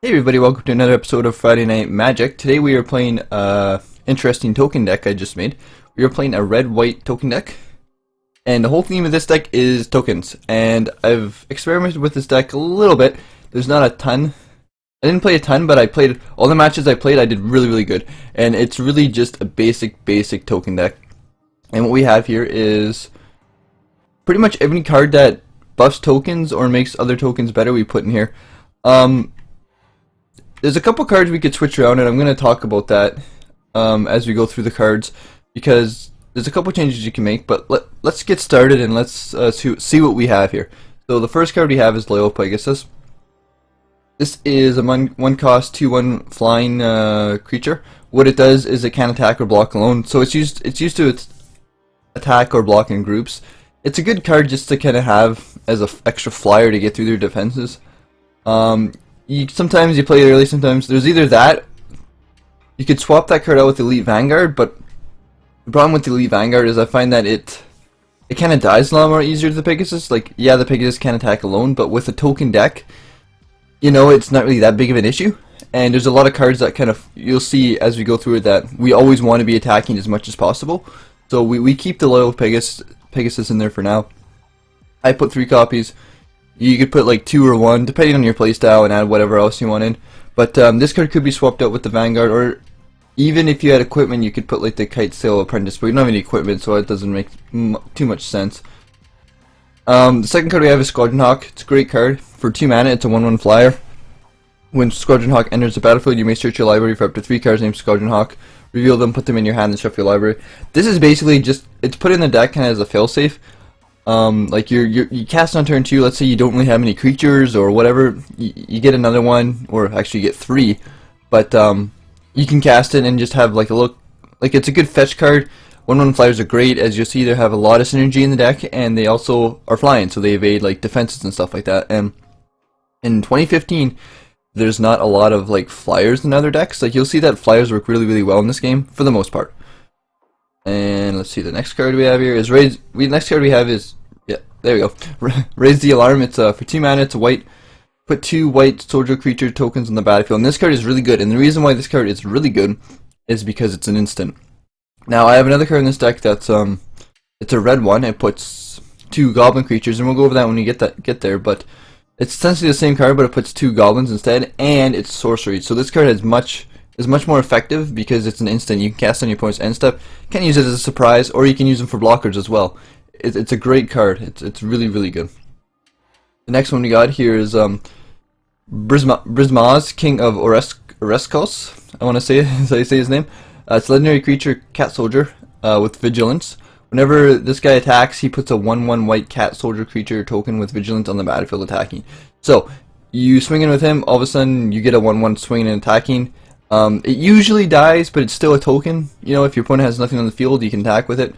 Hey everybody, welcome to another episode of Friday Night Magic. Today we are playing interesting token deck I just made. We are playing a red-white token deck. And the whole theme of this deck is tokens. And I've experimented with this deck a little bit. There's not a ton. I didn't play a ton, but I played all the matches I played, I did really good. And it's really just a basic token deck. And what we have here is pretty much every card that buffs tokens or makes other tokens better we put in here. There's a couple cards we could switch around, and I'm going to talk about that as we go through the cards, because there's a couple changes you can make, but let's get started and let's see what we have here. So the first card we have is Loyal Pegasus. This is a 1-cost 2/1 flying creature. What it does is it can attack or block alone, so it's used to attack or block in groups. It's a good card just to kind of have as an extra flyer to get through their defenses. Sometimes you play it early, sometimes there's either that, you could swap that card out with Elite Vanguard, but the problem with the Elite Vanguard is I find that it kind of dies a lot more easier to the Pegasus. Like, yeah, the Pegasus can attack alone, but with a token deck, you know, it's not really that big of an issue. And there's a lot of cards that kind of, you'll see as we go through it, that we always want to be attacking as much as possible. So we keep the Loyal Pegasus in there for now. I put 3 copies. You could put like 2 or 1, depending on your playstyle, and add whatever else you want in. But this card could be swapped out with the Vanguard, or even if you had equipment, you could put like the Kite Sail Apprentice, but we don't have any equipment, so it doesn't make too much sense. The second card we have is Squadron Hawk. It's a great card. For 2 mana, it's a 1/1 flyer. When Squadron Hawk enters the battlefield, you may search your library for up to 3 cards named Squadron Hawk. Reveal them, put them in your hand, and shuffle your library. This is basically just, it's put in the deck kind of as a failsafe. Like you cast on turn 2, let's say you don't really have any creatures or whatever, you get another one, or actually you get 3, but you can cast it and just have like a look, like it's a good fetch card. 1/1 flyers are great, as you'll see they have a lot of synergy in the deck, and they also are flying, so they evade like defenses and stuff like that. And in 2015, there's not a lot of like flyers in other decks. Like, you'll see that flyers work really well in this game for the most part. And let's see, the next card we have here is next card we have is, yeah, there we go. Raise the Alarm. It's for 2 mana, it's a white. Put 2 white soldier creature tokens on the battlefield. And this card is really good. And the reason why this card is really good is because it's an instant. Now, I have another card in this deck that's it's a red one. It puts 2 goblin creatures, and we'll go over that when we get there, but it's essentially the same card, but it puts 2 goblins instead, and it's sorcery. So this card is much more effective because it's an instant. You can cast on your opponent's end step. You can use it as a surprise, or you can use them for blockers as well. It's a great card. It's really good. The next one we got here is Brismaz, King of Oreskos. I want to say that's how you say his name. It's a legendary creature, cat soldier with vigilance. Whenever this guy attacks, he puts a 1/1 white cat soldier creature token with vigilance on the battlefield attacking. So you swing in with him, all of a sudden you get a 1/1 swinging and attacking. It usually dies, but it's still a token. You know, if your opponent has nothing on the field, you can attack with it.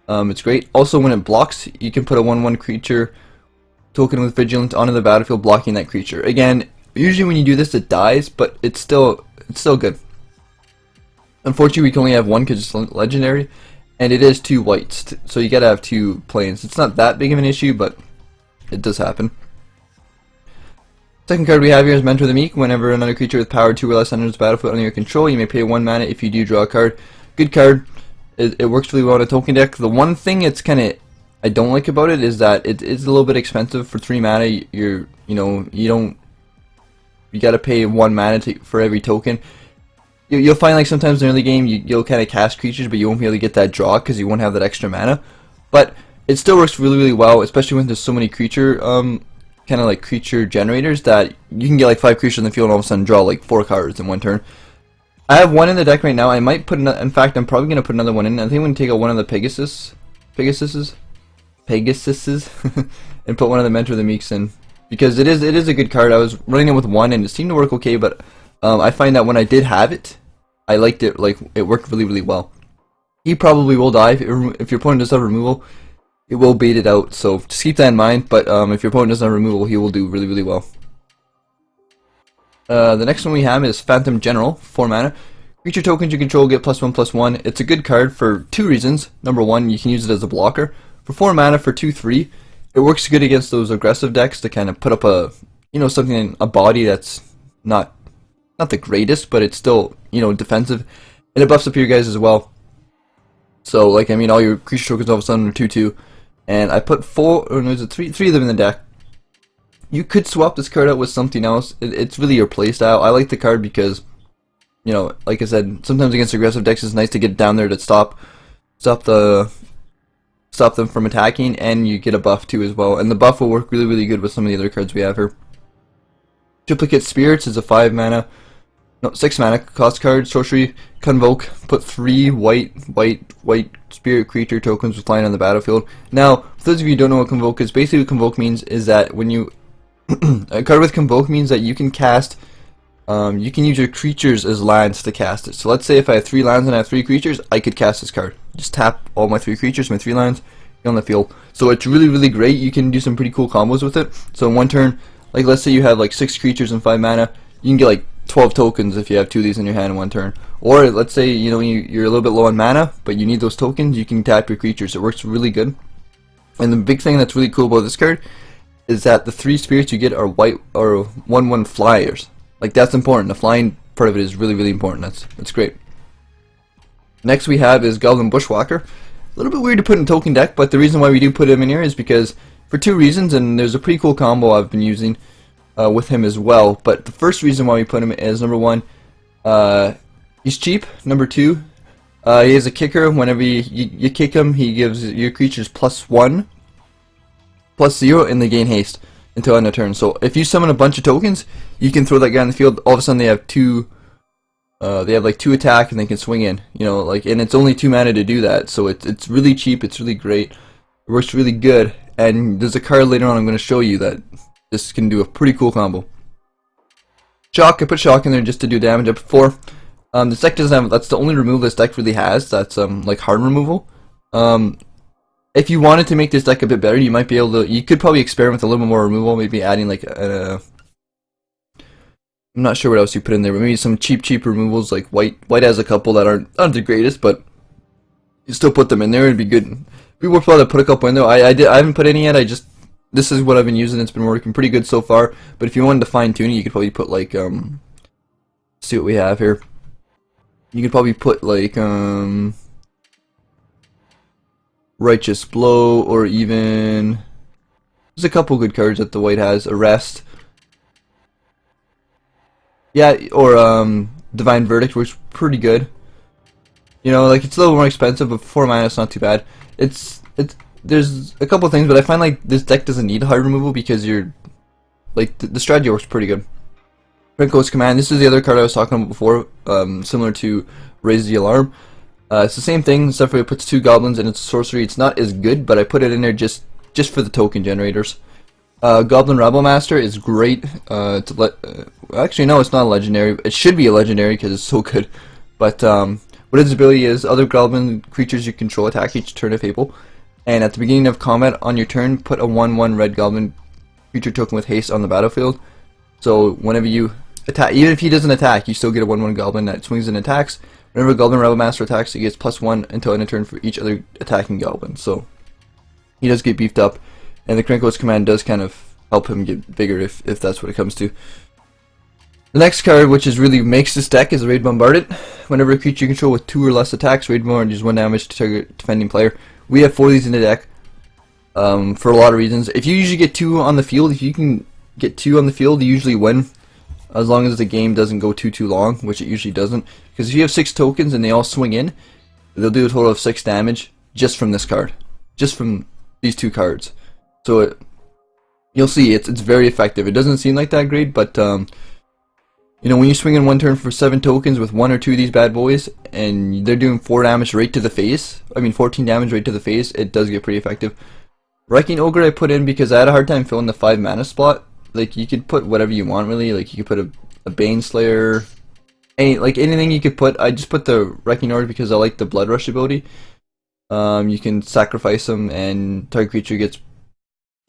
It's great. Also, when it blocks, you can put a 1/1 creature token with vigilance onto the battlefield, blocking that creature. Again, usually when you do this, it dies, but it's still good. Unfortunately, we can only have 1 because it's legendary, and it is 2 whites, so you gotta have 2 planes. It's not that big of an issue, but it does happen. Second card we have here is Mentor the Meek. Whenever another creature with power 2 or less enters the battlefield under your control, you may pay 1 mana. If you do, draw a card. Good card. It works really well in a token deck. The one thing I don't like about it is that it is a little bit expensive for 3 mana. You gotta pay 1 mana for every token. You'll find like sometimes in the early game you'll kind of cast creatures, but you won't be able to get that draw because you won't have that extra mana. But it still works really well, especially when there's so many creature kind of like creature generators that you can get like 5 creatures in the field and all of a sudden draw like 4 cards in 1 turn. I have 1 in the deck right now. I might put in fact, I'm probably gonna put another one in. I think I'm gonna take out one of the Pegasuses, and put one of the Mentor the Meeks in, because it is a good card. I was running it with 1 and it seemed to work okay, but I find that when I did have it, I liked it. Like, it worked really well. He probably will die if your opponent does have removal. It will bait it out, so just keep that in mind. But if your opponent doesn't have removal, he will do really well. The next one we have is Phantom General, 4 mana. Creature tokens you control get +1/+1. It's a good card for 2 reasons. Number 1, you can use it as a blocker. For 4 mana for 2/3, it works good against those aggressive decks to kind of put up a, something, a body that's not not the greatest, but it's still, you know, defensive. And it buffs up your guys as well. So, like, I mean, all your creature tokens all of a sudden are 2/2. And I put three of them in the deck. You could swap this card out with something else. It's really your playstyle. I like the card because, you know, like I said, sometimes against aggressive decks it's nice to get down there to stop them from attacking, and you get a buff too as well. And the buff will work really good with some of the other cards we have here. Duplicate Spirits is a 6 mana cost card, sorcery, convoke, put 3 white spirit creature tokens with flying on the battlefield. Now, for those of you who don't know what convoke is, basically what convoke means is that when you a card with convoke means that you can cast you can use your creatures as lands to cast it. So let's say if I have 3 lands and I have 3 creatures, I could cast this card. Just tap all my 3 creatures, my 3 lands, get on the field. So it's really great. You can do some pretty cool combos with it. So in one turn, like let's say you have like 6 creatures and 5 mana, you can get like 12 tokens if you have 2 of these in your hand in one turn. Or let's say, you know, you're a little bit low on mana, but you need those tokens, you can tap your creatures. It works really good. And the big thing that's really cool about this card is that the 3 spirits you get are white or 1/1 flyers. Like, that's important. The flying part of it is really important. That's great. Next we have is Goblin Bushwhacker. A little bit weird to put in token deck, but the reason why we do put him in here is because for 2 reasons, and there's a pretty cool combo I've been using with him as well. But the first reason why we put him is, number 1, he's cheap. Number 2, he has a kicker. Whenever you kick him, he gives your creatures +1, +0, and they gain haste until end of turn. So if you summon a bunch of tokens, you can throw that guy on the field. All of a sudden they have 2. They have like 2 attack and they can swing in. You know, like, and it's only 2 mana to do that. So it's really cheap. It's really great. It works really good. And there's a card later on I'm going to show you that this can do a pretty cool combo. Shock. I put Shock in there just to do damage up 4. This deck doesn't have. That's the only removal this deck really has. That's like hard removal. If you wanted to make this deck a bit better, you might be able to. You could probably experiment with a little bit more removal. Maybe adding like I'm not sure what else you put in there, but maybe some cheap removals. Like white has a couple that aren't the greatest, but you still put them in there. It'd be good. It'd be worthwhile to put a couple in there. I haven't put any yet. This is what I've been using. It's been working pretty good so far. But if you wanted to fine tune it, you could probably put like let's see what we have here. You could probably put like Righteous Blow, or even there's a couple good cards that the white has. Arrest. Yeah, or Divine Verdict works pretty good. You know, like, it's a little more expensive, but 4 mana it's not too bad. There's a couple things, but I find like this deck doesn't need hard removal because you're like the strategy works pretty good. Crinkle's Command. This is the other card I was talking about before, similar to Raise the Alarm. It's the same thing, except for it puts 2 goblins and it's a sorcery. It's not as good, but I put it in there just for the token generators. Goblin Rebel Master is great. Actually, no, it's not a legendary. It should be a legendary because it's so good. But what its ability is: other goblin creatures you control attack each turn if able, and at the beginning of combat on your turn, put a 1/1 red goblin creature token with haste on the battlefield. So whenever you attack, even if he doesn't attack, you still get a 1/1 goblin that swings and attacks. Whenever Goblin Rebel Master attacks, he gets +1 until end of turn for each other attacking goblin. So he does get beefed up, and the Crinkle's Command does kind of help him get bigger if that's what it comes to. The next card, which is really makes this deck, is Raid Bombarded. Whenever a creature you control with 2 or less attacks, Raid Bombarded deals 1 damage to target defending player. We have 4 of these in the deck for a lot of reasons. If you usually get 2 on the field, if you can get 2 on the field, you usually win. As long as the game doesn't go too long, which it usually doesn't. Because if you have 6 tokens and they all swing in, they'll do a total of 6 damage just from this card. Just from these 2 cards. So you'll see, it's very effective. It doesn't seem like that great, but you know, when you swing in one turn for 7 tokens with 1 or 2 of these bad boys, and they're doing 4 damage right to the face, I mean 14 damage right to the face, it does get pretty effective. Wrecking Ogre I put in because I had a hard time filling the 5 mana spot. Like, you could put whatever you want really, like you could put a Baneslayer, anything you could put. I just put the Wrecking Ogre because I like the Blood Rush ability. You can sacrifice them and target creature gets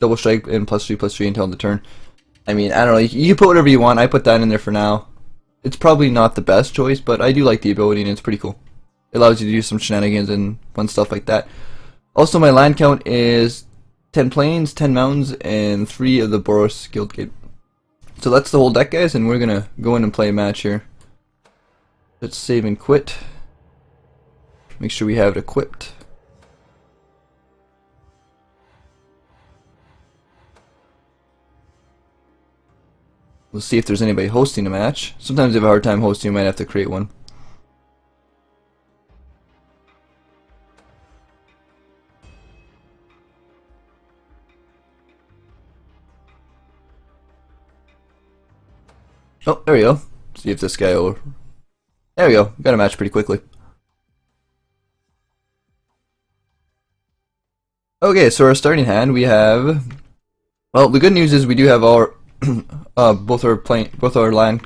double strike and +3/+3 until the turn. I mean, I don't know, you can put whatever you want. I put that in there for now. It's probably not the best choice, but I do like the ability and it's pretty cool. It allows you to do some shenanigans and fun stuff like that. Also, my land count is 10 plains, 10 mountains, and 3 of the Boros Guildgate. So that's the whole deck, guys, and we're gonna go in and play a match here. Let's save and quit. Make sure we have it equipped. We'll see if there's anybody hosting a match. Sometimes if you have a hard time hosting, you might have to create one. Oh, there we go. See if this guy will... There we go. Got a match pretty quickly. Okay, so our starting hand, we have... Well, the good news is we do have our... both our land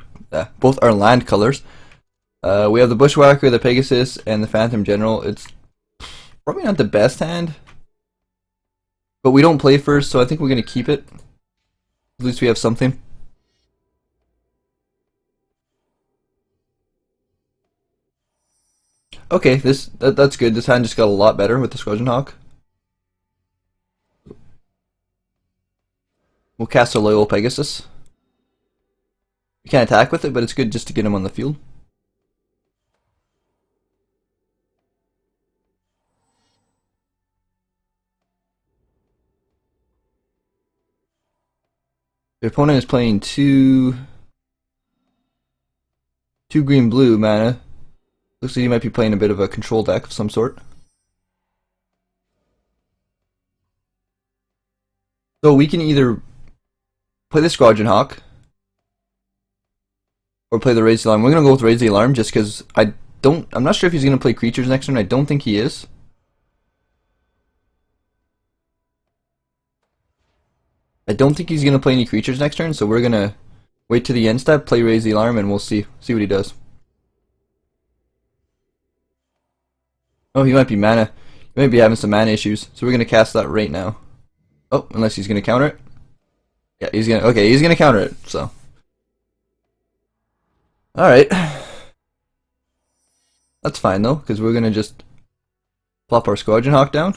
colors. We have the Bushwhacker, the Pegasus, and the Phantom General. It's probably not the best hand, but we don't play first, so I think we're gonna keep it. At least we have something. Okay, that's good. This hand just got a lot better with the Squadron Hawk. We'll cast a Loyal Pegasus. We can't attack with it, but it's good just to get him on the field. The opponent is playing two green blue mana. Looks like he might be playing a bit of a control deck of some sort. So we can either play the Squadron Hawk or play the Raise the Alarm. We're gonna go with Raise the Alarm just because I'm not sure if he's gonna play creatures next turn. I don't think he is. I don't think he's gonna play any creatures next turn, so we're gonna wait to the end step, play Raise the Alarm, and we'll see what he does. Oh, he might be having some mana issues, so we're gonna cast that right now. Oh, unless he's gonna counter it. Yeah, he's gonna counter it, so. Alright. That's fine though, because we're gonna just plop our Squadron Hawk down.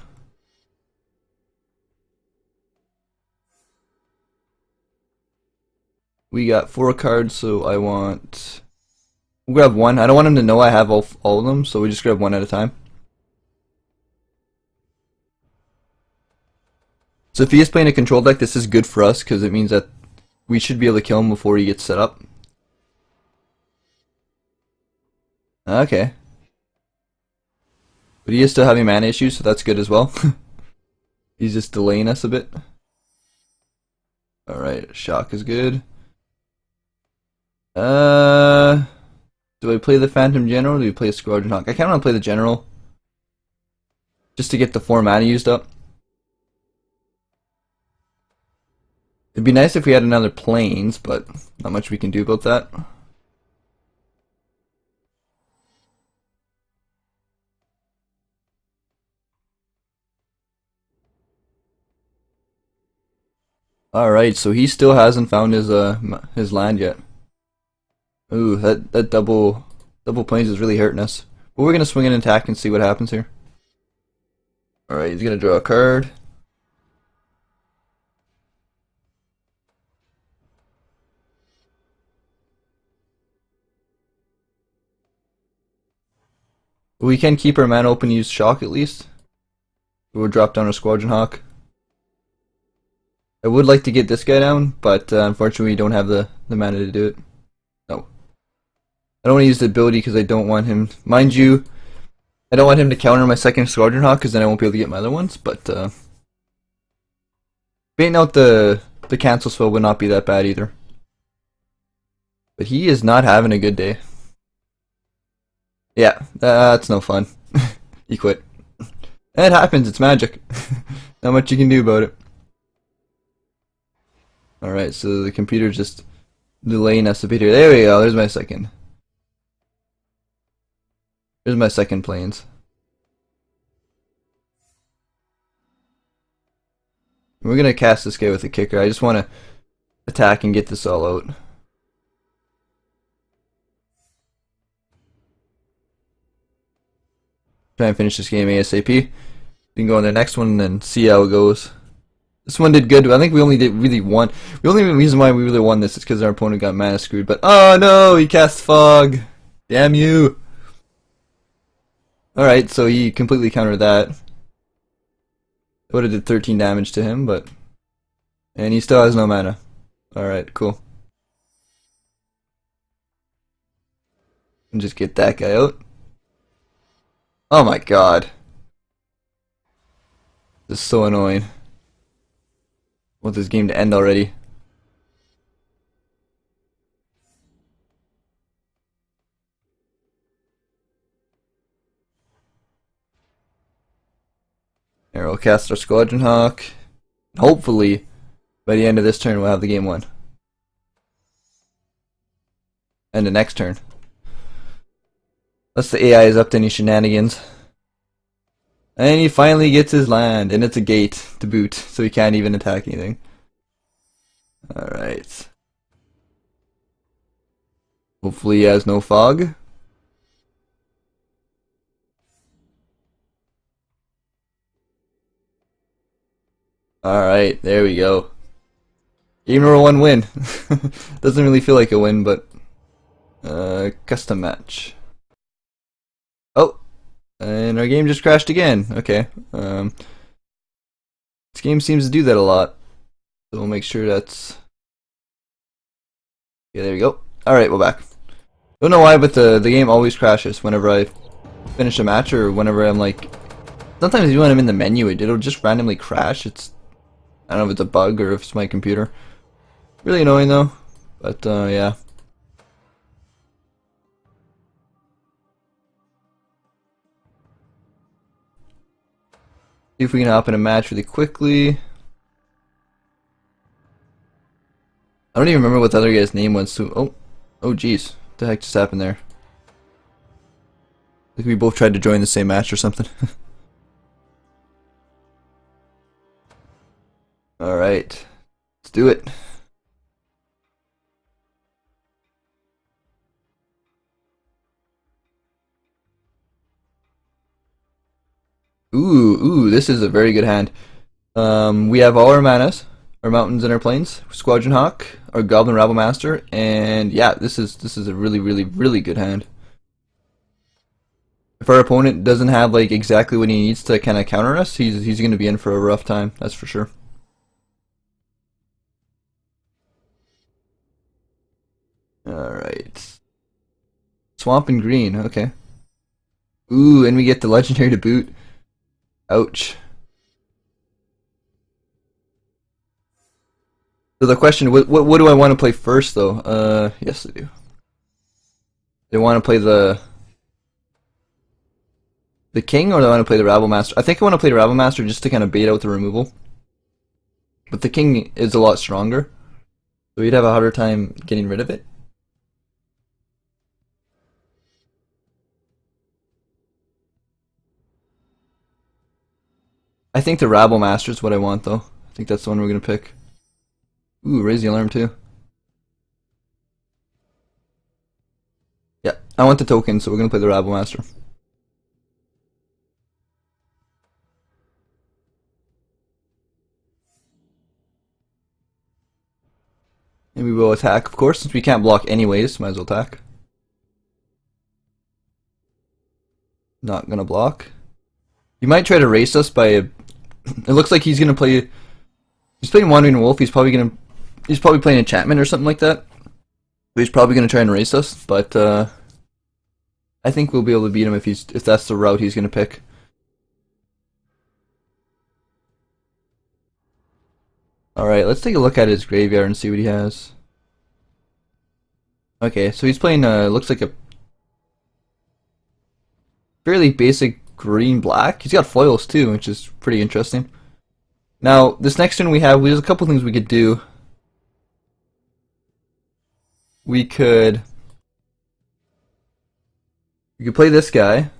We got 4 cards, so we'll grab one. I don't want him to know I have all of them, so we just grab one at a time. So if he is playing a control deck, this is good for us, because it means that we should be able to kill him before he gets set up. Okay. But he is still having mana issues, so that's good as well. He's just delaying us a bit. Alright, Shock is good. Do I play the Phantom General or do we play a Squadron Hawk? I kinda wanna play the General. Just to get the 4 mana used up. It'd be nice if we had another Plains, but not much we can do about that. Alright, so he still hasn't found his land yet. Ooh, that double Plains is really hurting us. But we're gonna swing an attack and see what happens here. Alright, he's gonna draw a card. We can keep our mana open and use Shock at least. We'll drop down our Squadron Hawk. I would like to get this guy down, but unfortunately we don't have the mana to do it. No. I don't want to use the ability because I don't want him... Mind you, I don't want him to counter my second Squadron Hawk because then I won't be able to get my other ones, but... baiting out the cancel spell would not be that bad either. But he is not having a good day. Yeah, that's no fun. He quit. It happens, it's magic. Not much you can do about it. Alright, so the computer's just delaying us a bit here. There we go, there's my second. There's my second Plains. We're gonna cast this guy with a kicker. I just want to attack and get this all out. Try and finish this game ASAP. We can go on the next one and see how it goes. This one did good. I think we only did really one. The only reason why we really won this is because our opponent got mana screwed. But oh no, he cast fog. Damn you. Alright, so he completely countered that. Would have did 13 damage to him, but... And he still has no mana. Alright, cool. And just get that guy out. Oh my god. This is so annoying. I want this game to end already. Here, we'll cast our Squadron Hawk. Hopefully, by the end of this turn, we'll have the game won. And the next turn. Unless the AI is up to any shenanigans. And he finally gets his land, and it's a gate to boot, so he can't even attack anything. Alright. Hopefully he has no fog. Alright, there we go. Game number 1 win. Doesn't really feel like a win, but... custom match. Oh! And our game just crashed again. Okay. This game seems to do that a lot. So we'll make sure that's... Yeah, there we go. Alright, we're back. Don't know why, but the game always crashes whenever I finish a match or whenever I'm like... Sometimes even when I'm in the menu, it'll just randomly crash. I don't know if it's a bug or if it's my computer. Really annoying though. But yeah. See if we can hop in a match really quickly. I don't even remember what the other guy's name was. So, oh jeez. What the heck just happened there? Like we both tried to join the same match or something. Alright. Let's do it. Ooh, this is a very good hand. We have all our manas, our mountains and our plains, Squadron Hawk, our Goblin Rabble Master, and yeah, this is a really good hand. If our opponent doesn't have like exactly what he needs to kind of counter us, he's going to be in for a rough time. That's for sure. Alright. Swamp and green, okay. Ooh, and we get the legendary to boot. Ouch. So the question, what do I want to play first though? Yes I do. Do I want to play the king or do I want to play the Rabble Master? I think I want to play the Rabble Master just to kind of bait out the removal. But the king is a lot stronger. So we'd have a harder time getting rid of it. I think the Rabble Master is what I want, though. I think that's the one we're going to pick. Ooh, raise the alarm, too. Yeah, I want the token, so we're going to play the Rabble Master. And we will attack, of course, since we can't block anyways, might as well attack. Not going to block. He might try to race us by a... It looks like he's gonna play. He's playing Wandering Wolf. He's probably playing Enchantment or something like that. But he's probably gonna try and race us. But I think we'll be able to beat him if that's the route he's gonna pick. All right, let's take a look at his graveyard and see what he has. Okay, so he's playing. Looks like a fairly basic green-black. He's got foils too, which is pretty interesting. Now, this next turn there's a couple things we could do. We could play this guy,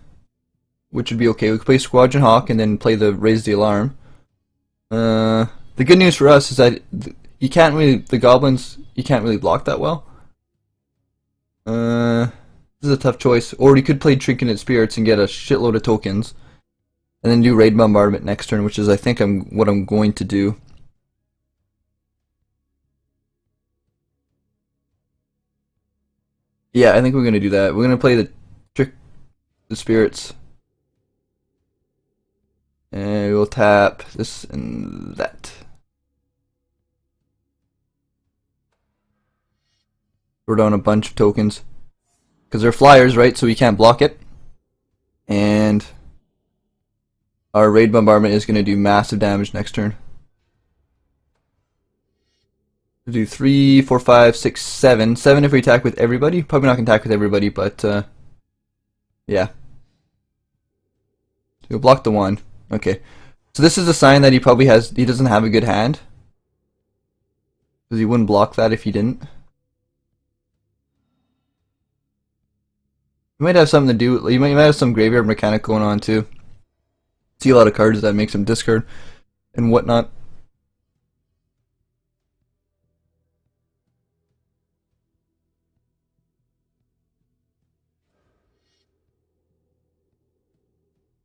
which would be okay. We could play Squadron Hawk and then play the Raise the Alarm. The good news for us is that the goblins, you can't really block that well. This is a tough choice. Or you could play Trinketed Spirits and get a shitload of tokens. And then do Raid Bombardment next turn, which is I think what I'm going to do. Yeah, I think we're gonna do that. We're gonna play the trick the spirits. And we'll tap this and that. Throw down a bunch of tokens. Because they're flyers, right? So we can't block it. And our raid bombardment is going to do massive damage next turn. We'll do 3, 4, 5, 6, 7. 7 if we attack with everybody. Probably not going to attack with everybody, but yeah. We'll block the 1. Okay. So this is a sign that he doesn't have a good hand. Because he wouldn't block that if he didn't. You might have something to do. You might have some graveyard mechanic going on too. See a lot of cards that makes him discard and whatnot.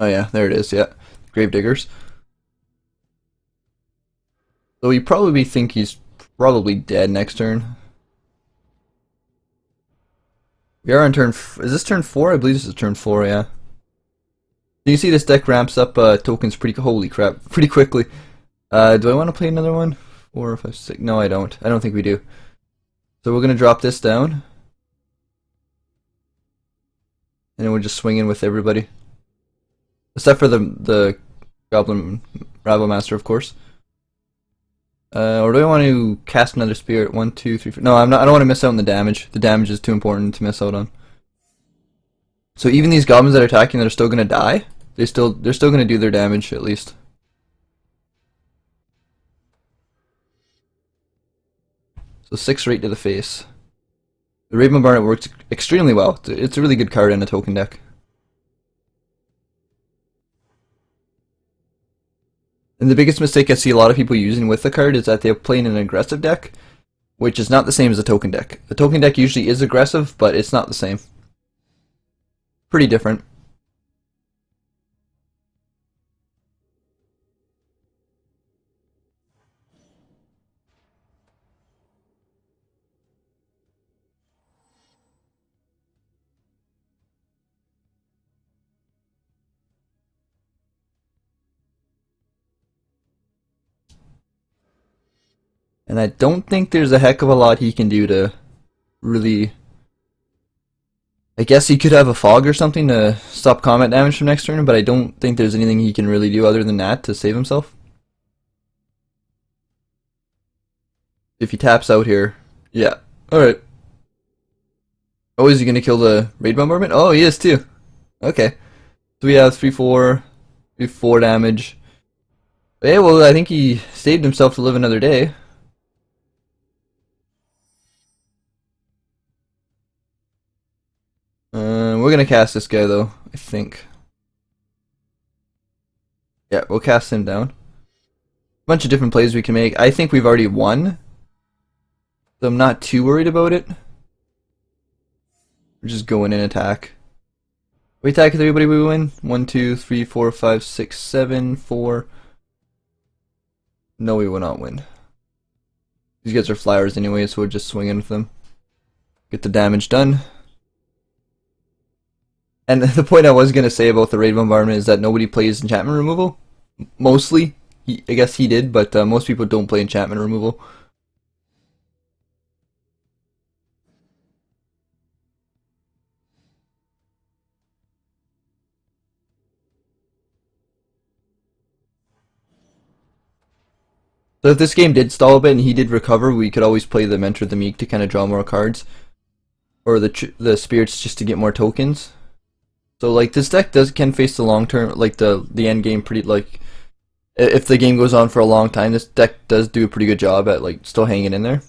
Oh yeah, there it is. Yeah, Gravediggers. So you probably think he's probably dead next turn. We are on turn. Is this turn 4? I believe this is turn 4. Yeah. You see this deck ramps up tokens holy crap, pretty quickly. Do I want to play another one? 4, 5, 6. No, I don't. I don't think we do. So we're gonna drop this down, and then we're just swinging with everybody, except for the Goblin Rabble Master, of course. Or do I want to cast another spirit? 1, 2, 3, 4. No, I'm not. I don't want to miss out on the damage. The damage is too important to miss out on. So even these goblins that are attacking that are still gonna die, they're still gonna do their damage at least. So 6 right to the face. The Raven Barnet works extremely well. It's a really good card in a token deck. And the biggest mistake I see a lot of people using with the card is that they're playing an aggressive deck, which is not the same as a token deck. A token deck usually is aggressive, but it's not the same. Pretty different. And I don't think there's a heck of a lot he can do to really... I guess he could have a fog or something to stop combat damage from next turn, but I don't think there's anything he can really do other than that to save himself. If he taps out here, yeah. Alright. Oh, is he going to kill the raid bombardment? Oh, he is too. Okay. So we have 3, 4, 3, 4 damage. Yeah, well, I think he saved himself to live another day. We're gonna cast this guy though, I think. Yeah, we'll cast him down. Bunch of different plays we can make. I think we've already won, so I'm not too worried about it. We're just going in attack. We attack with everybody, we win. 1, 2, 3, 4, 5, 6, 7, 4. No, we will not win. These guys are flyers anyway, so we're just swinging with them. Get the damage done. And the point I was going to say about the raid bombardment is that nobody plays enchantment removal. Mostly. I guess he did, but most people don't play enchantment removal. So if this game did stall a bit and he did recover, we could always play the Mentor of the Meek to kind of draw more cards. Or the Spirits just to get more tokens. So like this deck can face the long term, like the end game pretty, like if the game goes on for a long time, this deck does do a pretty good job at like still hanging in there.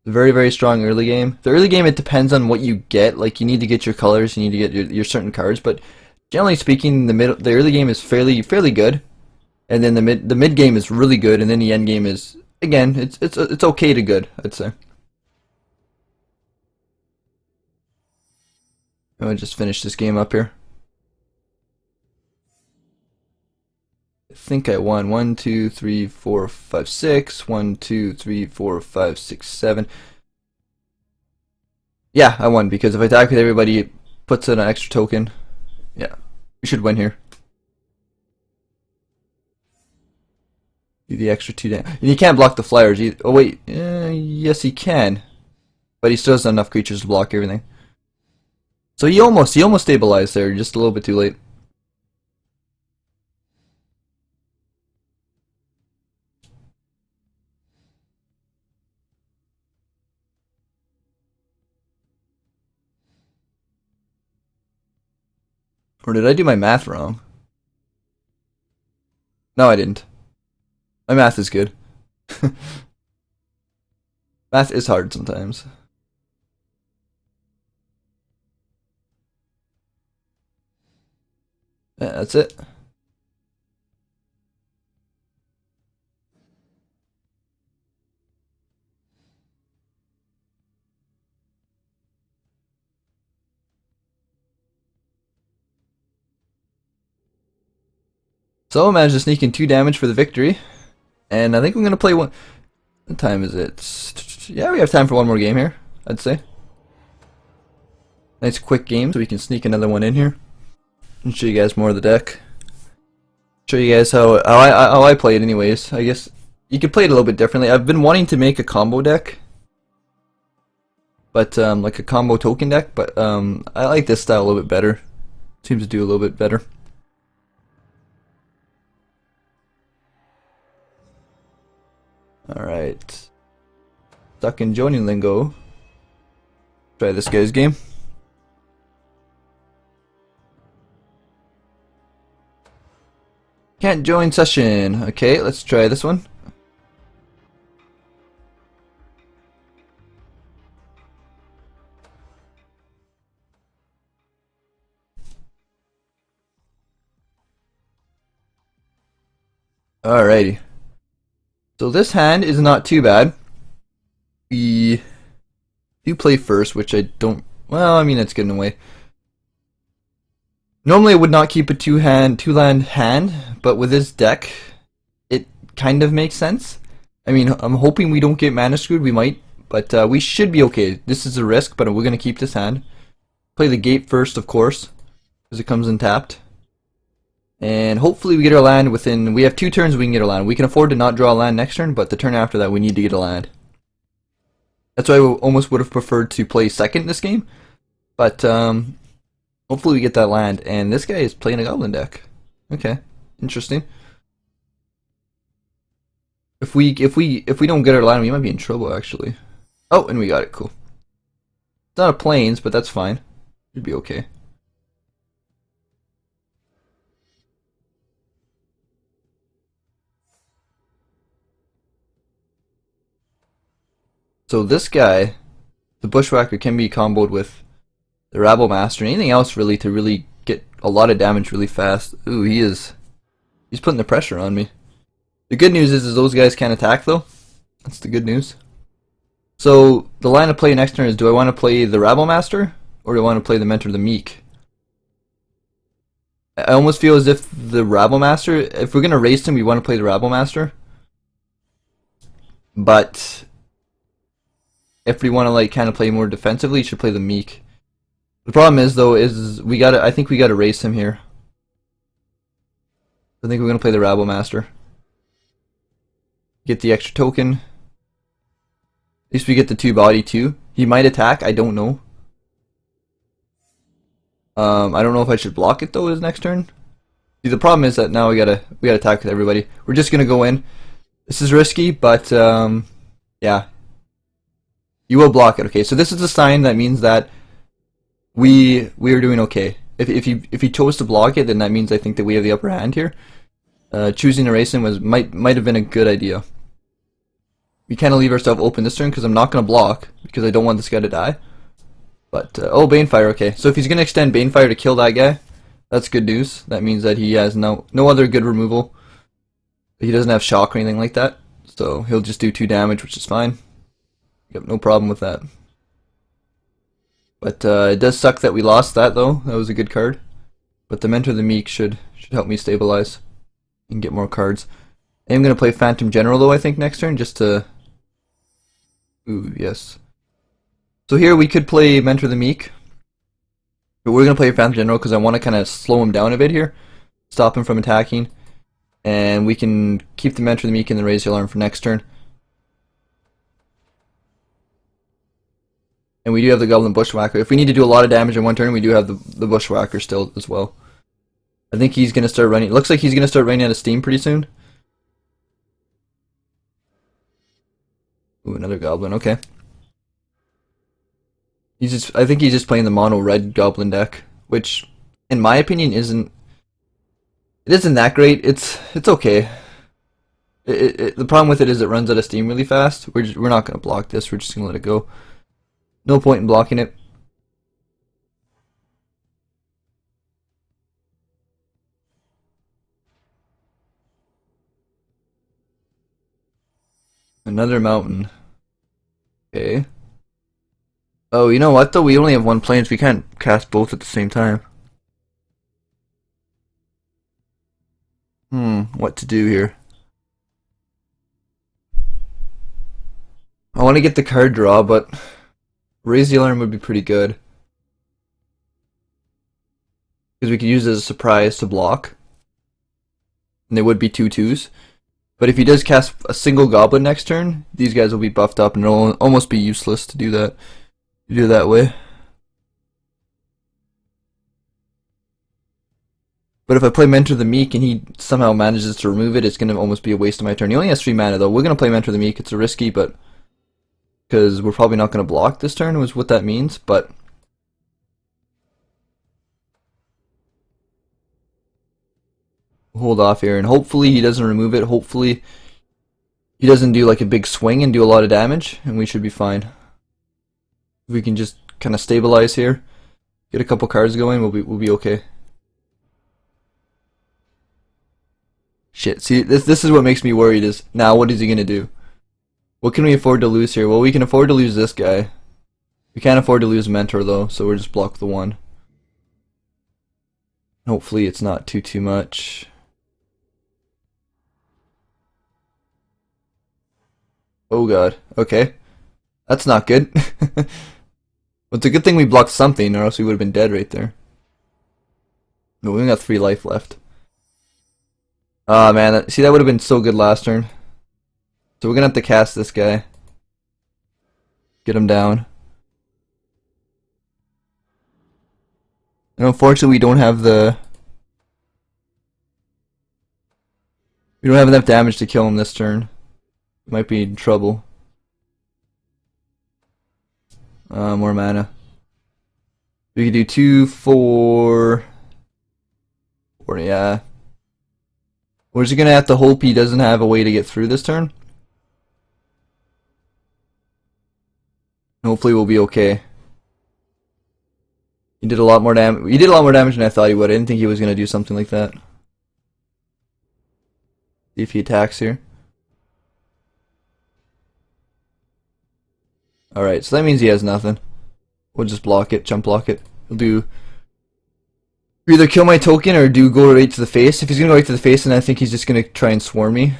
Very, very strong early game. The early game, it depends on what you get. Like you need to get your colors, you need to get your certain cards, but generally speaking, the early game is fairly good, and then the mid game is really good, and then the end game is, again, it's okay to good, I'd say. I'm gonna just finish this game up here. I think I won. 1, 2, 3, 4, 5, 6. 1, 2, 3, 4, 5, 6, 7. Yeah, I won because if I attack with everybody, it puts in an extra token. Yeah, we should win here. Do the extra 2 damage. And you can't block the flyers. Oh wait, yes he can, but he still has enough creatures to block everything. So he almost stabilized there, just a little bit too late. Or did I do my math wrong? No, I didn't. My math is good. Math is hard sometimes. Yeah, that's it. So I managed to sneak in 2 damage for the victory. And I think I'm going to play one... What time is it? Yeah, we have time for one more game here, I'd say. Nice quick game so we can sneak another one in here. And show you guys more of the deck. Show you guys how I play it anyways. I guess you could play it a little bit differently. I've been wanting to make a combo deck. But, like a combo token deck. But, I like this style a little bit better. Seems to do a little bit better. Alright. Stuck in joining lingo. Try this guy's game. Can't join session. Okay, let's try this one. Alrighty. So this hand is not too bad. We do play first, which I don't... Well, I mean, it's getting away. Normally I would not keep a two-land hand, but with this deck, it kind of makes sense. I mean, I'm hoping we don't get mana screwed, we might, but we should be okay. This is a risk, but we're going to keep this hand. Play the gate first, of course, because it comes in tapped. And hopefully we get our land within... We have 2 turns we can get a land. We can afford to not draw a land next turn, but the turn after that we need to get a land. That's why I almost would have preferred to play second this game. But, hopefully we get that land. And this guy is playing a goblin deck. Okay, interesting. If we don't get our land, we might be in trouble actually. Oh, and we got it. Cool. It's not a plains, but that's fine. Should be okay. So this guy, the Bushwhacker, can be comboed with the Rabble Master and anything else really to really get a lot of damage really fast. Ooh, he's putting the pressure on me. The good news is those guys can't attack though. That's the good news. So the line of play next turn is, do I want to play the Rabble Master or do I want to play the Mentor of the Meek? I almost feel as if the Rabble Master, if we're going to race him, we want to play the Rabble Master. But if we want to like kind of play more defensively, you should play the Meek. The problem is though, I think we gotta race him here. I think we're gonna play the Rabble Master. Get the extra token. At least we get the 2 body too. He might attack, I don't know. I don't know if I should block it though his next turn. See, the problem is that now we gotta attack with everybody. We're just gonna go in. This is risky, but yeah. You will block it. Okay, so this is a sign that means that we are doing okay. If he chose to block it, then that means I think that we have the upper hand here. Choosing to race him might have been a good idea. We kind of leave ourselves open this turn because I'm not going to block because I don't want this guy to die. But oh, Banefire. Okay, so if he's going to extend Banefire to kill that guy, that's good news. That means that he has no other good removal. He doesn't have shock or anything like that, so he'll just do 2 damage, which is fine. Yep, no problem with that. But it does suck that we lost that though. That was a good card. But the Mentor of the Meek should help me stabilize and get more cards. I'm gonna play Phantom General though, I think, next turn, just to... Ooh, yes. So here we could play Mentor the Meek, but we're gonna play Phantom General because I want to kind of slow him down a bit here, stop him from attacking, and we can keep the Mentor the Meek and then raise the alarm for next turn. And we do have the Goblin Bushwhacker. If we need to do a lot of damage in one turn, we do have the Bushwhacker still as well. I think he's gonna start running. It looks like he's gonna start running out of steam pretty soon. Ooh, another Goblin. Okay. I think he's just playing the mono red Goblin deck, which, in my opinion, isn't that great. It's okay. The problem with it is it runs out of steam really fast. We're not gonna block this. We're just gonna let it go. No point in blocking it. Another mountain. Okay. Oh, you know what though? We only have one planes. We can't cast both at the same time. What to do here? I want to get the card draw, but raise the alarm would be pretty good. Because we could use it as a surprise to block. And they would be 2/2s. But if he does cast a single Goblin next turn, these guys will be buffed up and it'll almost be useless to do that. Do it that way. But if I play Mentor the Meek and he somehow manages to remove it, it's going to almost be a waste of my turn. He only has 3 mana though. We're going to play Mentor the Meek. It's a risky, but because we're probably not going to block this turn is what that means. But we'll hold off here and hopefully he doesn't remove it. Hopefully he doesn't do like a big swing and do a lot of damage, and we should be fine. If we can just kind of stabilize here, get a couple cards going, we'll be okay. Shit, see, this is what makes me worried is, now what is he gonna do? What can we afford to lose here? Well, we can afford to lose this guy. We can't afford to lose Mentor though, so we'll just block the one. Hopefully it's not too much. Oh god, okay. That's not good. Well, it's a good thing we blocked something, or else we would have been dead right there. No, we only got 3 life left. Ah man, see that would have been so good last turn. So we're gonna have to cast this guy. Get him down. And unfortunately we don't have enough damage to kill him this turn. Might be in trouble. More mana. We could do 2, 4, or yeah. We're just gonna have to hope he doesn't have a way to get through this turn. Hopefully we'll be okay. He did a lot more damage. He did a lot more damage than I thought he would. I didn't think he was gonna do something like that. See if he attacks here. Alright, so that means he has nothing. We'll just block it, jump block it. We'll do either kill my token or do go right to the face. If he's gonna go right to the face, then I think he's just gonna try and swarm me.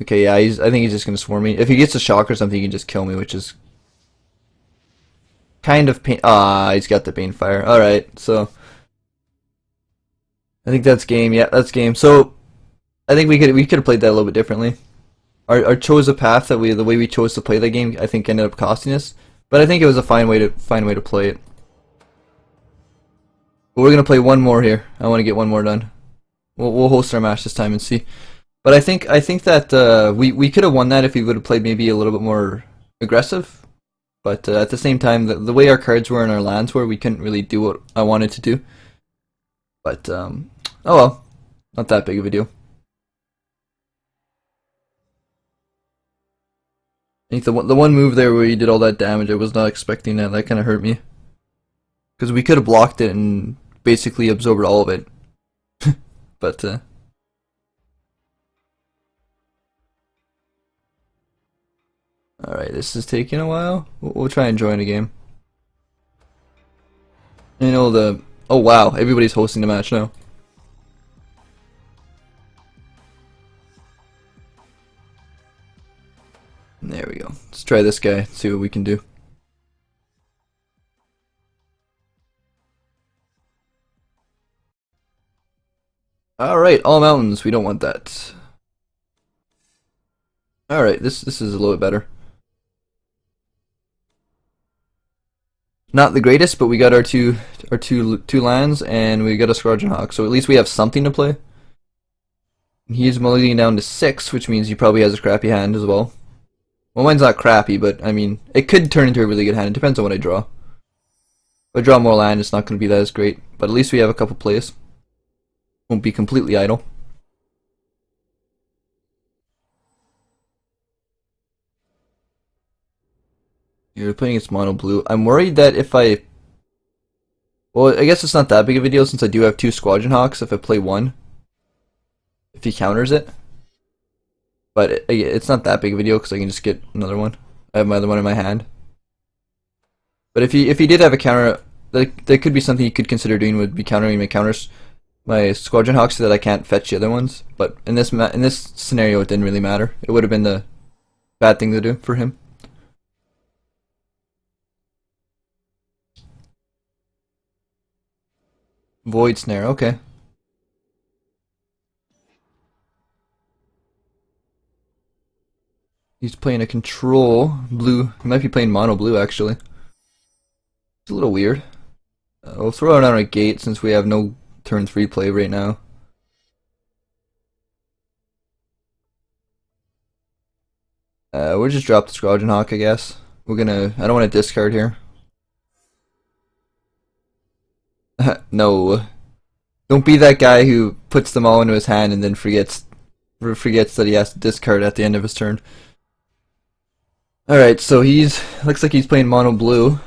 Okay, yeah, I think he's just gonna swarm me. If he gets a shock or something, he can just kill me, which is kind of pain. Ah, he's got the Banefire. Alright, so I think that's game. Yeah, that's game. So I think we could have played that a little bit differently. Our chose a path that the way we chose to play the game, I think ended up costing us. But I think it was a fine way to play it. But we're gonna play one more here. I want to get one more done. We'll host our match this time and see. But I think that we could have won that if we would have played maybe a little bit more aggressive. But at the same time, the way our cards were and our lands were, we couldn't really do what I wanted to do. But oh well, not that big of a deal. I think the one move there where you did all that damage, I was not expecting that. That kind of hurt me. Because we could have blocked it and basically absorbed all of it. But, alright, this is taking a while. We'll try and join a game. You know oh wow, everybody's hosting the match now. There we go. Let's try this guy, see what we can do. Alright, all mountains, we don't want that. Alright, this is a little bit better. Not the greatest, but we got our two lands, and we got a Scourgeon Hawk, so at least we have something to play. He's mulliganing down to 6, which means he probably has a crappy hand as well. Well, mine's not crappy, but I mean, it could turn into a really good hand. It depends on what I draw. If I draw more land, it's not going to be that as great, but at least we have a couple plays. Won't be completely idle. You're playing against mono blue. I'm worried that if I... Well, I guess it's not that big of a deal since I do have 2 Squadron Hawks if I play one. If he counters it. But it's not that big of a deal because I can just get another one. I have my other one in my hand. But if he did have a counter, there could be something he could consider doing would be countering my Squadron Hawks so that I can't fetch the other ones. But in this scenario, it didn't really matter. It would have been the bad thing to do for him. Void Snare, okay. He's playing a control blue. He might be playing mono blue actually. It's a little weird. We'll throw it on our gate since we have no turn 3 play right now. We'll just drop the Squadron Hawk, I guess. I don't want to discard here. No. Don't be that guy who puts them all into his hand and then forgets that he has to discard at the end of his turn. Alright, so looks like he's playing mono blue.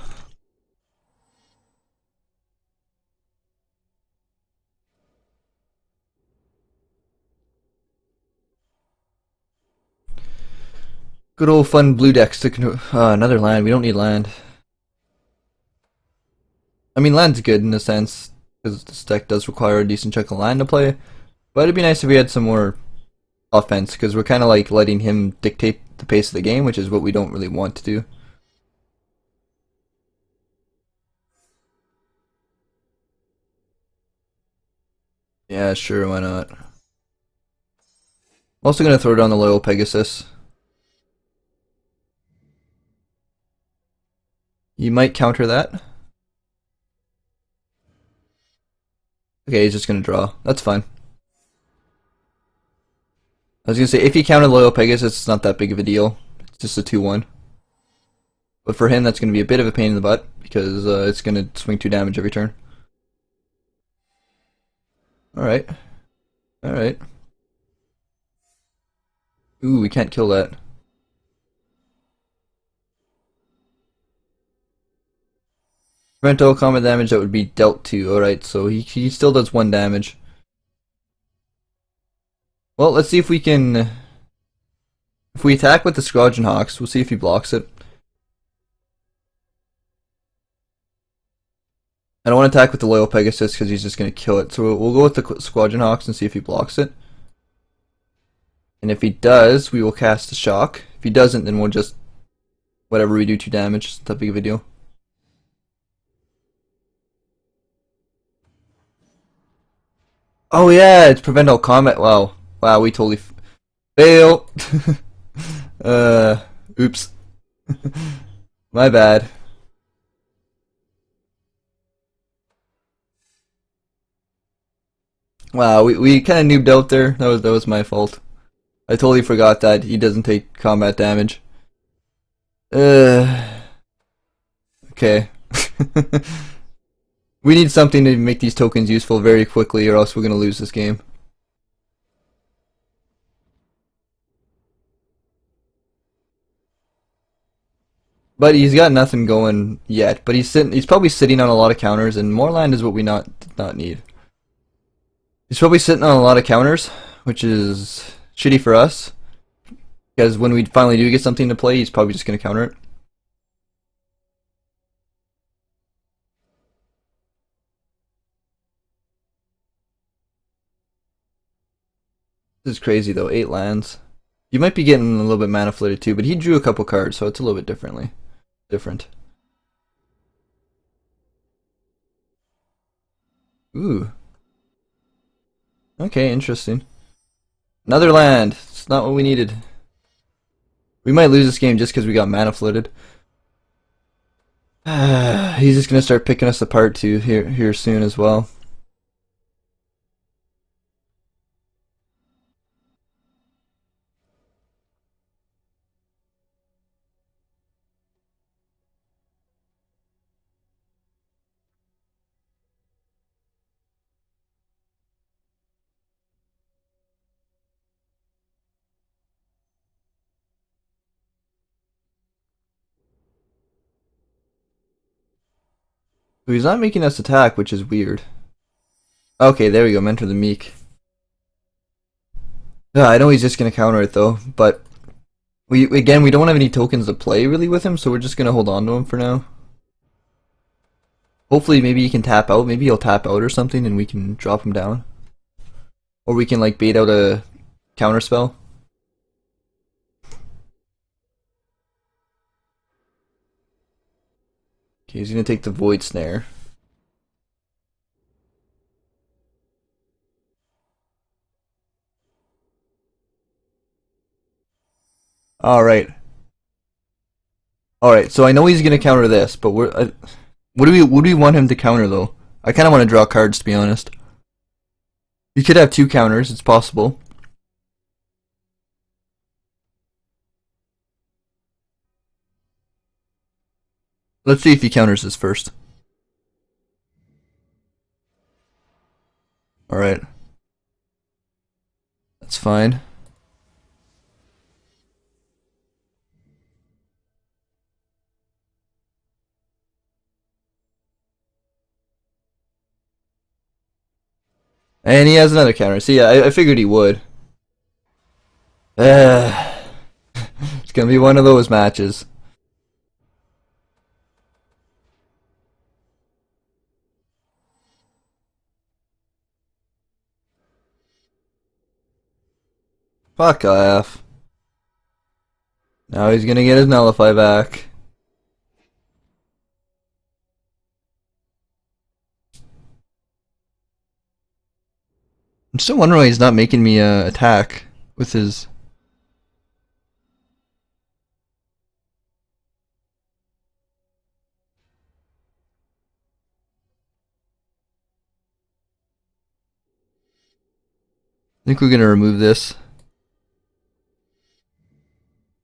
Good old fun blue decks. Another land. We don't need land. I mean, land's good in a sense, because this deck does require a decent chunk of land to play. But it'd be nice if we had some more offense, because we're kind of like letting him dictate the pace of the game, which is what we don't really want to do. Yeah, sure, why not? I'm also going to throw down the Loyal Pegasus. You might counter that. Okay, he's just gonna draw. That's fine. I was gonna say, if he countered Loyal Pegasus, it's not that big of a deal. It's just a 2-1. But for him, that's gonna be a bit of a pain in the butt, because it's gonna swing 2 damage every turn. Alright. Alright. Ooh, we can't kill that. Prevent all combat damage that would be dealt to. Alright, so he still does 1 damage. Well, let's see if we can... If we attack with the Squadron Hawks, we'll see if he blocks it. I don't want to attack with the Loyal Pegasus because he's just going to kill it. So we'll go with the Squadron Hawks and see if he blocks it. And if he does, we will cast the Shock. If he doesn't, then we'll just... Whatever we do, 2 damage. It's not that big of a deal. Oh yeah, it's prevent all combat. Wow. Wow, we totally fail. Oops. My bad. Wow, we kind of noobed out there. That was my fault. I totally forgot that he doesn't take combat damage. Okay. We need something to make these tokens useful very quickly, or else we're gonna lose this game. But he's got nothing going yet. But he's probably sitting on a lot of counters, and more land is what we not need. He's probably sitting on a lot of counters, which is shitty for us. Because when we finally do get something to play, he's probably just gonna counter it. This is crazy though, 8 lands. You might be getting a little bit mana flooded too, but he drew a couple cards, so it's a little bit different. Ooh. Okay, interesting. Another land. It's not what we needed. We might lose this game just because we got mana flooded. He's just gonna start picking us apart too here soon as well. So he's not making us attack, which is weird. Okay, there we go. Mentor the Meek. Yeah, I know he's just gonna counter it though, but we don't have any tokens to play really with him, so we're just gonna hold on to him for now. Hopefully, maybe he can tap out. Maybe he'll tap out or something, and we can drop him down, or we can like bait out a counter spell. Okay, he's gonna take the Void Snare. All right. All right. So I know he's gonna counter this, but what do we want him to counter though? I kind of want to draw cards, to be honest. He could have two counters. It's possible. Let's see if he counters this first. All right. That's fine. And he has another counter. See, I figured he would. It's gonna be one of those matches. Fuck off. Now he's gonna get his Nullify back. I'm still wondering why he's not making me attack with his. I think we're gonna remove this.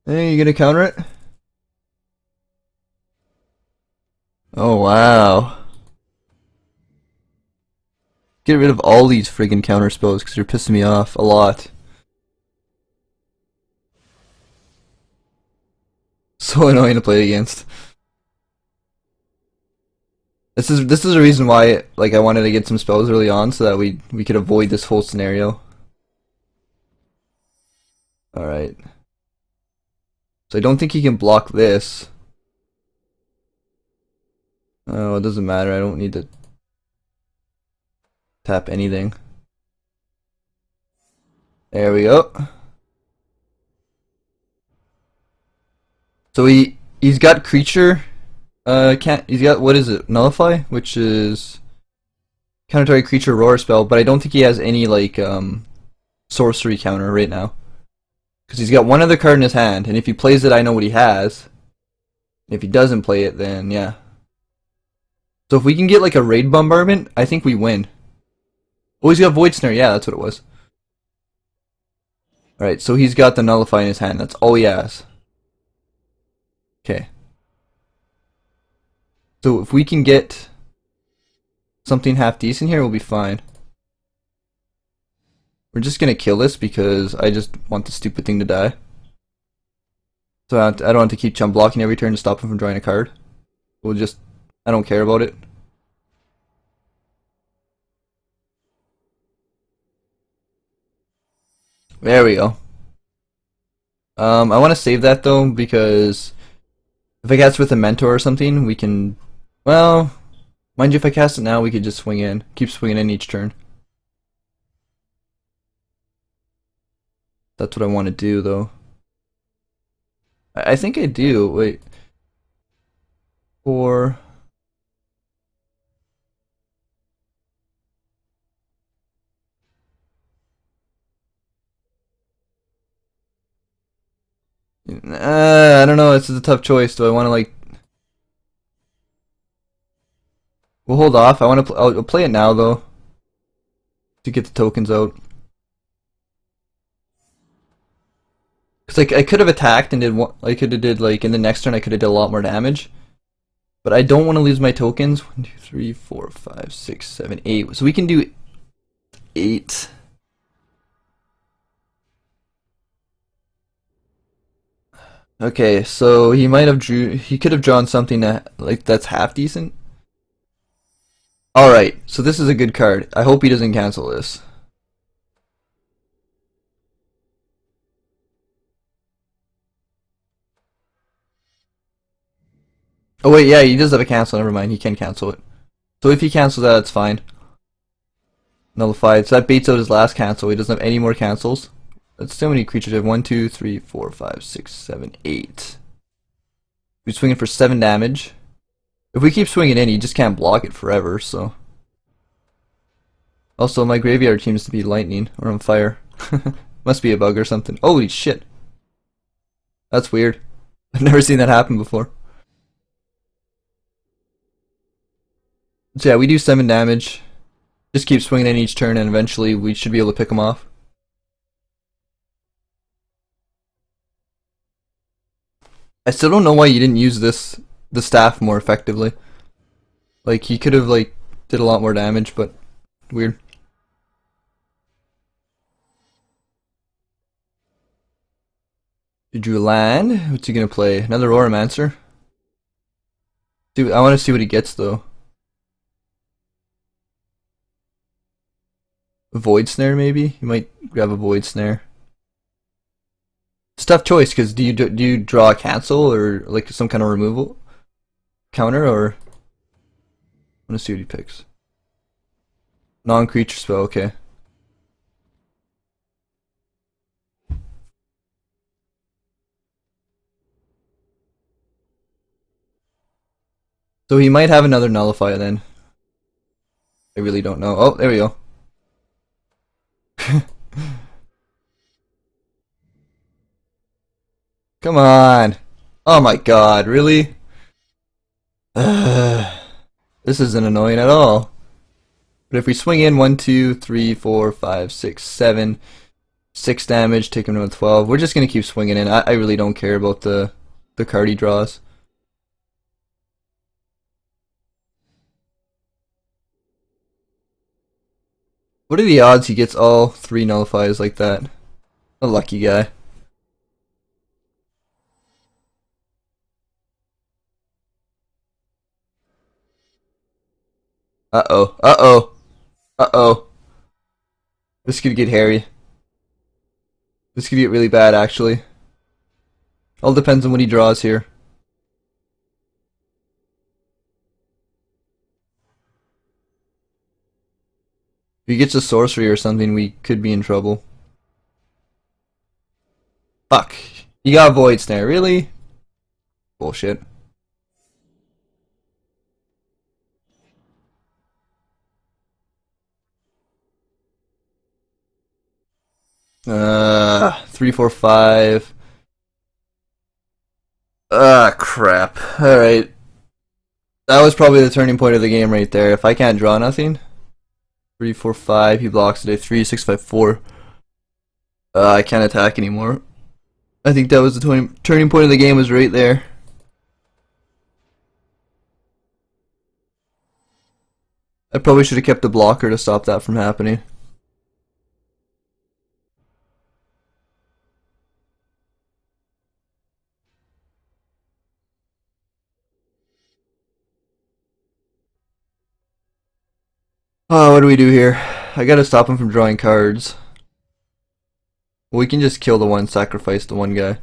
Hey, you gonna counter it? Oh wow. Get rid of all these friggin' counter spells because they're pissing me off a lot. So annoying to play against. This is a reason why like I wanted to get some spells early on so that we could avoid this whole scenario. Alright. So I don't think he can block this. Oh, it doesn't matter. I don't need to tap anything. There we go. So he's got creature. He's got, what is it? Nullify, which is counter target creature roar spell, but I don't think he has any like sorcery counter right now. Because he's got one other card in his hand, and if he plays it, I know what he has. If he doesn't play it, then yeah. So if we can get like a raid bombardment, I think we win. Oh, he's got Void Snare. Yeah, that's what it was. Alright, so he's got the Nullify in his hand. That's all he has. Okay. So if we can get something half decent here, we'll be fine. We're just gonna kill this because I just want the stupid thing to die. So I don't want to keep chump blocking every turn to stop him from drawing a card. We'll just, I don't care about it. There we go. I want to save that though because if I cast with a mentor or something, we can, well, mind you, if I cast it now, we could just swing in, keep swinging in each turn. That's what I want to do though. I think I do. Wait. Four. I don't know. This is a tough choice. Do I want to like? We'll hold off. I want to. I'll play it now though to get the tokens out. Cause like I could have attacked and did one. I could have did like in the next turn. I could have did a lot more damage. But I don't want to lose my tokens. 1, 2, 3, 4, 5, 6, 7, 8. So we can do 8. Okay, so he might have he could have drawn something that like that's half decent. All right, so this is a good card. I hope he doesn't cancel this. Oh wait, yeah, he does have a cancel. Never mind, he can cancel it. So if he cancels that, it's fine. Nullified. So that baits out his last cancel. He doesn't have any more cancels. That's how many creatures have. 1, 2, 3, 4, 5, 6, 7, 8. We're swinging for 7 damage. If we keep swinging in, he just can't block it forever, so. Also, my graveyard seems to be lightning or on fire. Must be a bug or something. Holy shit. That's weird. I've never seen that happen before. So yeah, we do 7 damage. Just keep swinging in each turn and eventually we should be able to pick him off. I still don't know why you didn't use the staff more effectively. Like he could have like did a lot more damage, but weird. You drew a land. What's he gonna play? Another Oromancer? Dude, I want to see what he gets though. A Void Snare maybe? You might grab a Void Snare. It's a tough choice because do you draw a cancel or like some kind of removal counter or? I want to see what he picks. Non-creature spell. Okay. So he might have another Nullify then. I really don't know. Oh, there we go. Come on. Oh my god, really? This isn't annoying at all. But if we swing in 1, 2, 3, 4, 5, 6, 7, 6 damage, take him to 12. We're just gonna keep swinging in. I really don't care about the card he draws. What are the odds he gets all 3 nullifies like that? A lucky guy. Uh-oh. Uh-oh. Uh-oh. This could get hairy. This could get really bad, actually. All depends on what he draws here. If he gets a sorcery or something, we could be in trouble. Fuck. You got Void Snare, really? Bullshit. Three, four, five. Ah, crap. Alright. That was probably the turning point of the game right there. If I can't draw nothing. 3, 4, 5. He blocks it. 3, 6, 5, 4. I can't attack anymore. I think that was the turning point of the game was right there. I probably should have kept the blocker to stop that from happening. Oh, what do we do here? I gotta stop him from drawing cards. We can just kill the one, sacrifice the one guy.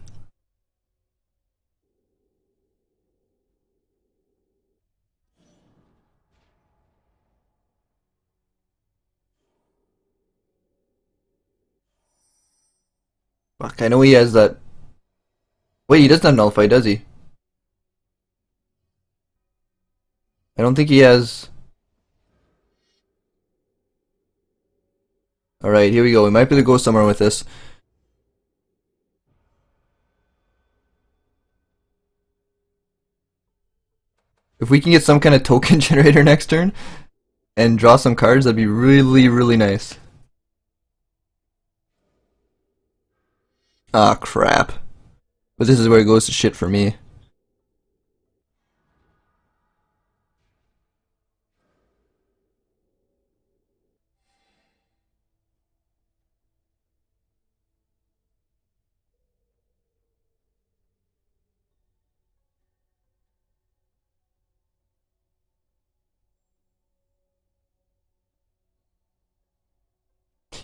Fuck, I know he has that. Wait, he doesn't have nullify, does he? I don't think he has. Alright, here we go. We might be able to go somewhere with this. If we can get some kind of token generator next turn and draw some cards, that'd be really, really nice. Ah, crap. But this is where it goes to shit for me.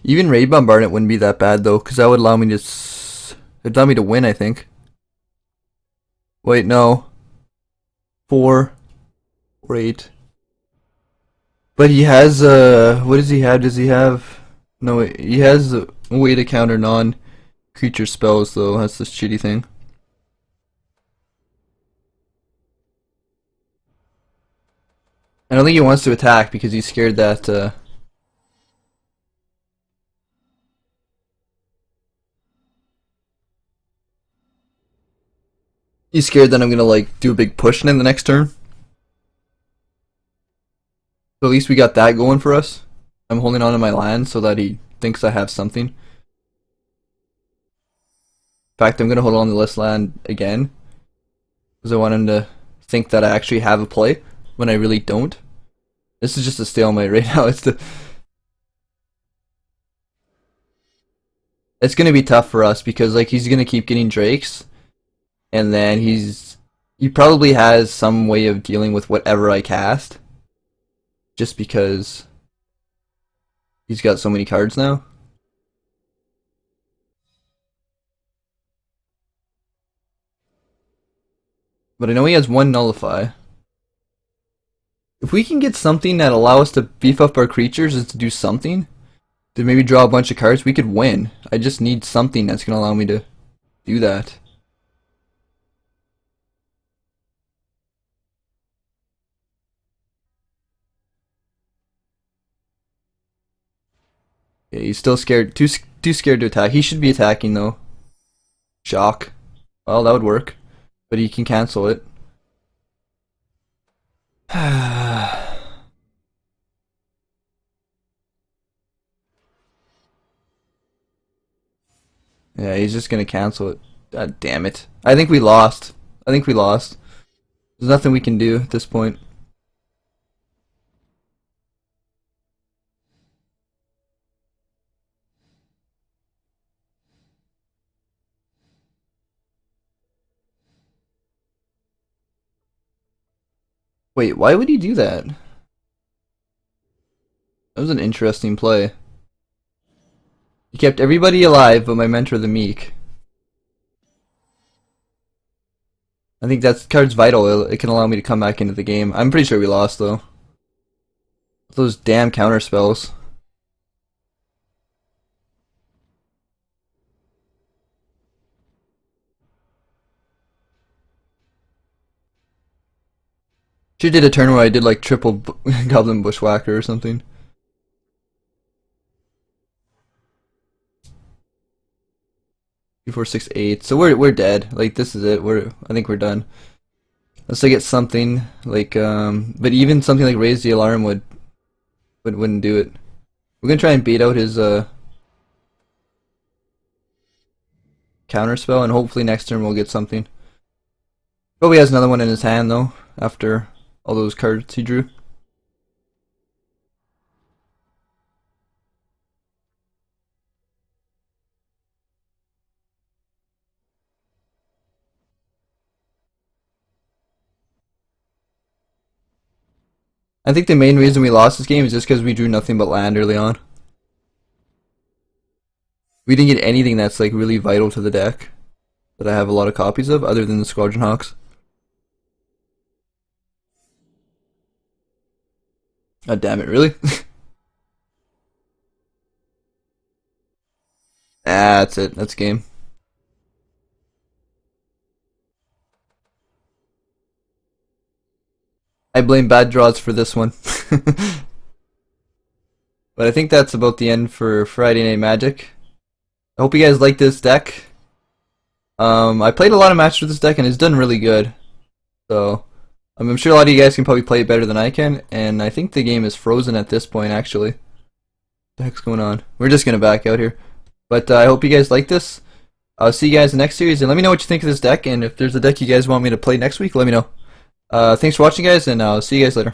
Even Raid Bombardment wouldn't be that bad though, because that would allow me to it'd allow me to win, I think. Wait, no. 4 or 8. But he has what does he have? Does he have no wait, he has a way to counter non-creature spells though. That's the shitty thing. I don't think he wants to attack because he's scared that he's scared that I'm gonna like do a big push in the next turn. So at least we got that going for us. I'm holding on to my land so that he thinks I have something. In fact, I'm gonna hold on to this land again because I want him to think that I actually have a play when I really don't. This is just a stalemate right now. It's gonna be tough for us because like he's gonna keep getting drakes, and then he probably has some way of dealing with whatever I cast, just because he's got so many cards now. But I know he has one nullify. If we can get something that allows us to beef up our creatures and to do something, to maybe draw a bunch of cards, we could win. I just need something that's going to allow me to do that. Yeah, he's still scared, too scared to attack. He should be attacking though. Shock. Well, that would work. But he can cancel it. Yeah, he's just gonna cancel it. God damn it. I think we lost. I think we lost. There's nothing we can do at this point. Wait, why would he do that? That was an interesting play. He kept everybody alive but my mentor the Meek. I think that card's vital. It can allow me to come back into the game. I'm pretty sure we lost though. Those damn counter spells. She did a turn where I did like triple Goblin Bushwhacker or something. Two, 4, 6, 8. So we're dead. Like this is it. I think we're done. Unless I get something like but even something like Raise the Alarm wouldn't do it. We're gonna try and bait out his counter spell, and hopefully next turn we'll get something. Probably has another one in his hand though, after all those cards he drew. I think the main reason we lost this game is just because we drew nothing but land early on. We didn't get anything that's like really vital to the deck that I have a lot of copies of, other than the Squadron Hawks. God damn it, really? That's it. That's game. I blame bad draws for this one. But I think that's about the end for Friday Night Magic. I hope you guys like this deck. I played a lot of matches with this deck and it's done really good. So I'm sure a lot of you guys can probably play it better than I can, and I think the game is frozen at this point actually. What the heck's going on? We're just gonna back out here. But I hope you guys like this. I'll see you guys in the next series, and let me know what you think of this deck, and if there's a deck you guys want me to play next week, let me know. Thanks for watching, guys, and I'll see you guys later.